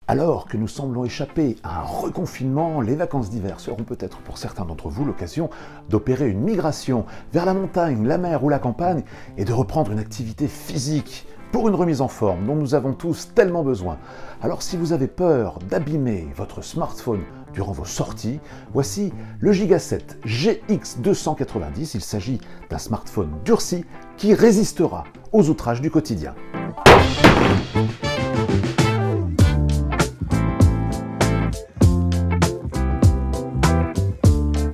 Alors que nous semblons échapper à un reconfinement, les vacances d'hiver seront peut-être pour certains d'entre vous l'occasion d'opérer une migration vers la montagne, la mer ou la campagne et de reprendre une activité physique pour une remise en forme dont nous avons tous tellement besoin. Alors si vous avez peur d'abîmer votre smartphone durant vos sorties, voici le Giga7 GX290. Il s'agit d'un smartphone durci qui résistera aux outrages du quotidien.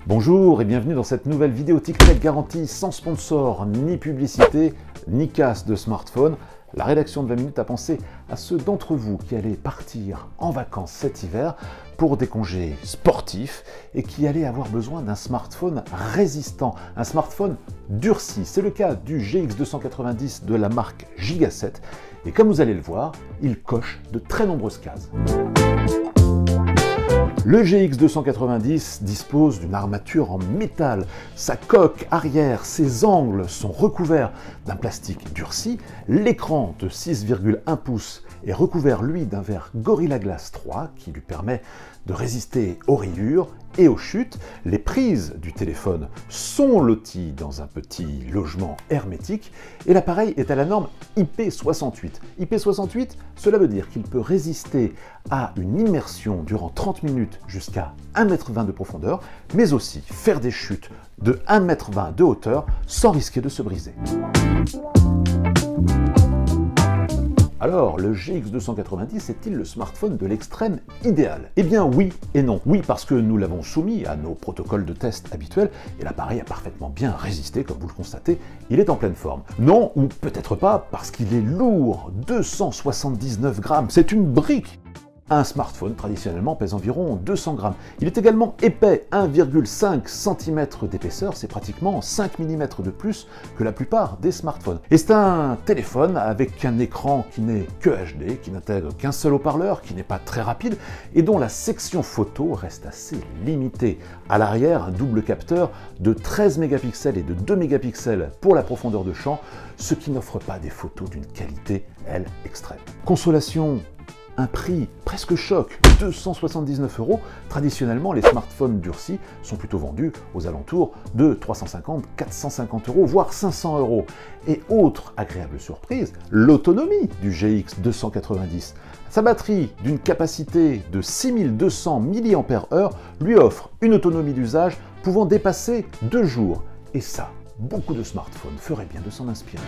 Bonjour et bienvenue dans cette nouvelle vidéo TikTok garantie sans sponsor, ni publicité, ni casse de smartphone. La rédaction de 20 minutes a pensé à ceux d'entre vous qui allaient partir en vacances cet hiver pour des congés sportifs et qui allaient avoir besoin d'un smartphone résistant, un smartphone durci. C'est le cas du GX290 de la marque Giga7 et comme vous allez le voir, il coche de très nombreuses cases. Le GX290 dispose d'une armature en métal. Sa coque arrière, ses angles sont recouverts d'un plastique durci. L'écran de 6,1 pouces est recouvert, lui, d'un verre Gorilla Glass 3 qui lui permet de résister aux rayures et aux chutes. Les prises du téléphone sont loties dans un petit logement hermétique et l'appareil est à la norme IP68. IP68, cela veut dire qu'il peut résister à une immersion durant 30 minutes jusqu'à 1,20 m de profondeur, mais aussi faire des chutes de 1,20 m de hauteur sans risquer de se briser. Alors, le GX290 est-il le smartphone de l'extrême idéal? Eh bien oui et non. Oui parce que nous l'avons soumis à nos protocoles de test habituels et l'appareil a parfaitement bien résisté, comme vous le constatez, il est en pleine forme. Non, ou peut-être pas, parce qu'il est lourd, 279 grammes, c'est une brique. Un smartphone, traditionnellement, pèse environ 200 grammes. Il est également épais, 1,5 cm d'épaisseur, c'est pratiquement 5 mm de plus que la plupart des smartphones. Et c'est un téléphone avec un écran qui n'est que HD, qui n'intègre qu'un seul haut-parleur, qui n'est pas très rapide, et dont la section photo reste assez limitée. À l'arrière, un double capteur de 13 mégapixels et de 2 mégapixels pour la profondeur de champ, ce qui n'offre pas des photos d'une qualité, elle, extrême. Consolation, un prix presque choc, 279 €. Traditionnellement, les smartphones durcis sont plutôt vendus aux alentours de 350, 450 €, voire 500 €. Et autre agréable surprise, l'autonomie du GX290. Sa batterie d'une capacité de 6200 mAh lui offre une autonomie d'usage pouvant dépasser 2 jours. Et ça, beaucoup de smartphones feraient bien de s'en inspirer.